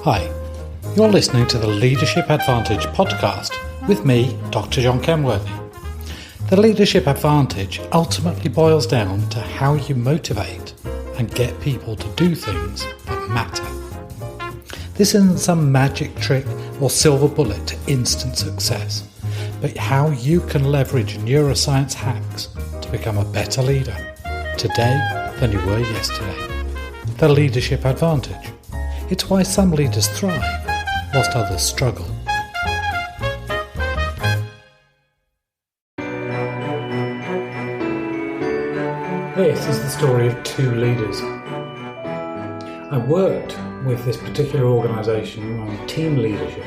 Hi, you're listening to the Leadership Advantage podcast with me, Dr. John Kenworthy. The Leadership Advantage ultimately boils down to how you motivate and get people to do things that matter. This isn't some magic trick or silver bullet to instant success, but how you can leverage neuroscience hacks to become a better leader today than you were yesterday. The Leadership Advantage. It's why some leaders thrive whilst others struggle. This is the story of two leaders. I worked with this particular organisation on team leadership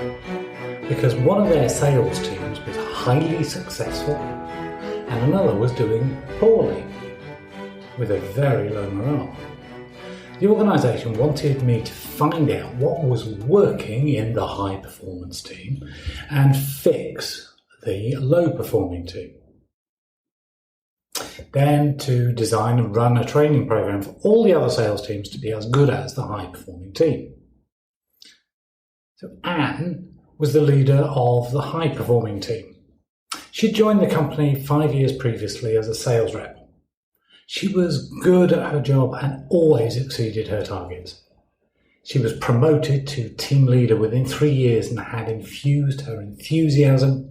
because one of their sales teams was highly successful and another was doing poorly with a very low morale. The organisation wanted me to find out what was working in the high performance team and fix the low performing team. Then to design and run a training program for all the other sales teams to be as good as the high performing team. So Anne was the leader of the high performing team. She'd joined the company 5 years previously as a sales rep. She was good at her job and always exceeded her targets. She was promoted to team leader within 3 years and had infused her enthusiasm,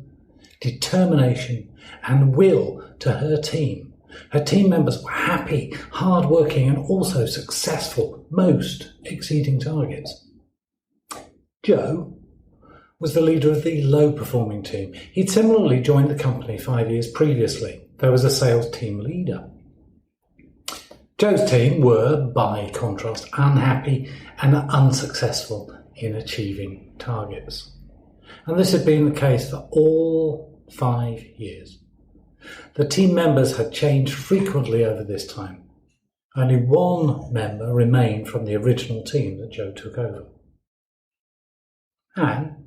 determination and will to her team. Her team members were happy, hard-working and also successful, most exceeding targets. Joe was the leader of the low-performing team. He'd similarly joined the company 5 years previously, though as a sales team leader. Joe's team were, by contrast, unhappy and unsuccessful in achieving targets. And this had been the case for all 5 years. The team members had changed frequently over this time. Only one member remained from the original team that Joe took over. Anne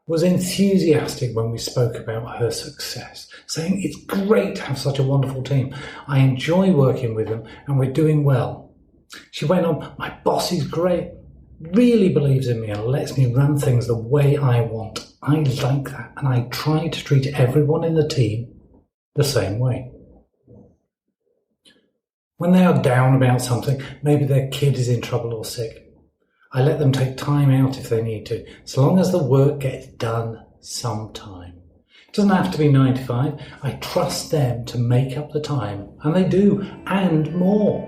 was enthusiastic when we spoke about her success, saying, "It's great to have such a wonderful team. I enjoy working with them and we're doing well." She went on, "My boss is great, really believes in me and lets me run things the way I want. I like that and I try to treat everyone in the team the same way." When they are down about something, maybe their kid is in trouble or sick, I let them take time out if they need to, so long as the work gets done sometime. It doesn't have to be 9 to 5. I trust them to make up the time, and they do, and more.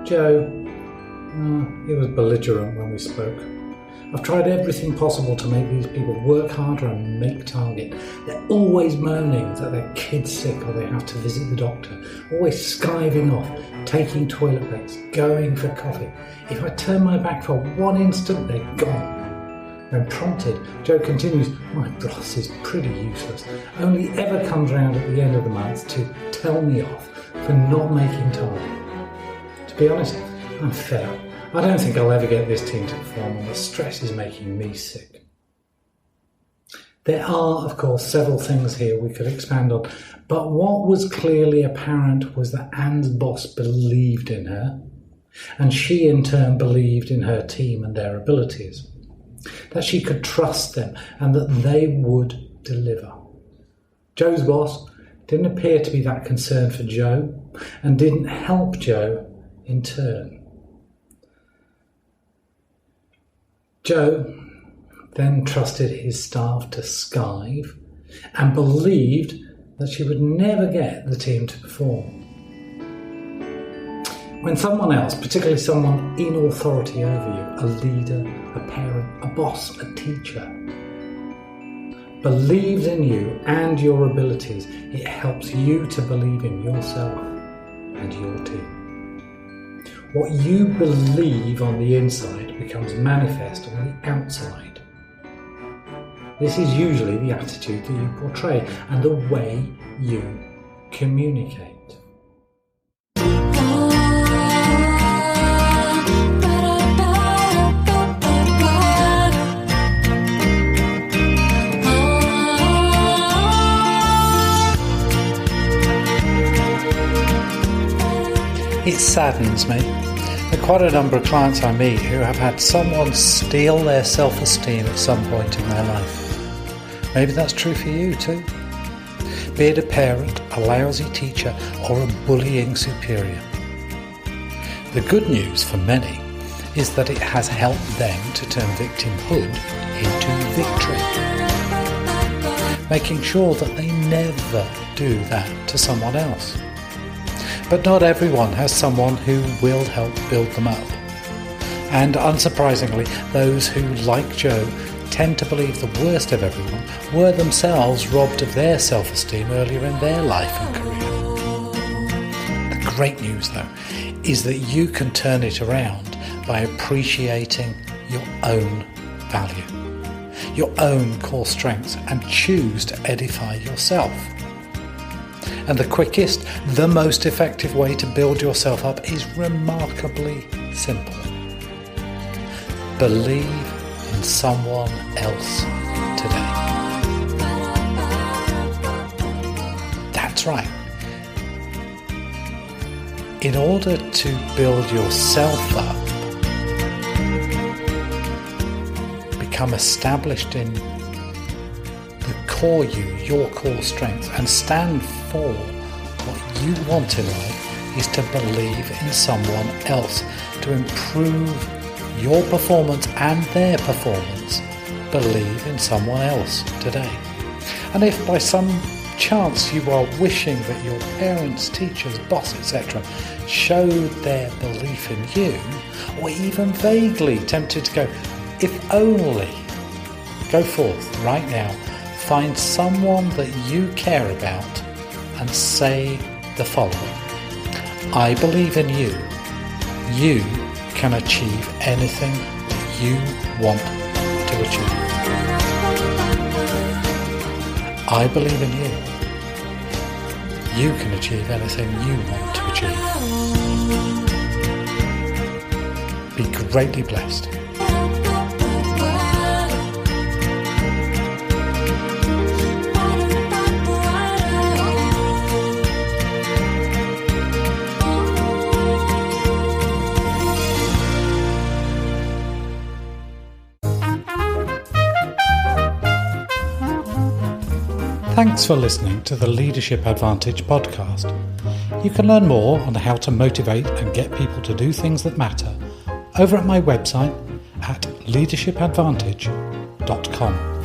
Joe, he was belligerent when we spoke. "I've tried everything possible to make these people work harder and make target. They're always moaning that their kid's sick or they have to visit the doctor, always skiving off, taking toilet breaks, going for coffee. If I turn my back for 1 instant, they're gone." When prompted, Joe continues, "My boss is pretty useless, only ever comes round at the end of the month to tell me off for not making target. To be honest, I'm fed up. I don't think I'll ever get this team to perform and the stress is making me sick." There are, of course, several things here we could expand on, but what was clearly apparent was that Anne's boss believed in her, and she in turn believed in her team and their abilities, that she could trust them and that they would deliver. Joe's boss didn't appear to be that concerned for Joe and didn't help Joe in turn. Joe then trusted his staff to skive and believed that she would never get the team to perform. When someone else, particularly someone in authority over you, a leader, a parent, a boss, a teacher, believes in you and your abilities, it helps you to believe in yourself and your team. What you believe on the inside becomes manifest on the outside. This is usually the attitude that you portray and the way you communicate. It saddens me There are quite a number of clients I meet who have had someone steal their self-esteem at some point in their life. Maybe that's true for you too. Be it a parent, a lousy teacher, or a bullying superior. The good news for many is that it has helped them to turn victimhood into victory, making sure that they never do that to someone else. But not everyone has someone who will help build them up. And unsurprisingly, those who, like Joe, tend to believe the worst of everyone were themselves robbed of their self-esteem earlier in their life and career. The great news, though, is that you can turn it around by appreciating your own value, your own core strengths, and choose to edify yourself. And the quickest, the most effective way to build yourself up is remarkably simple. Believe in someone else today. That's right. In order to build yourself up, become established in the core you, your core strengths, and stand for what you want in life, is to believe in someone else, to improve your performance and their performance. Believe in someone else today. And if by some chance you are wishing that your parents, teachers, boss, etc. showed their belief in you, or even vaguely tempted to go, if only, go forth right now, find someone that you care about and say the following: I believe in you. You can achieve anything that you want to achieve. I believe in you. You can achieve anything you want to achieve. Be greatly blessed. Thanks for listening to the Leadership Advantage podcast. You can learn more on how to motivate and get people to do things that matter over at my website at leadershipadvantage.com.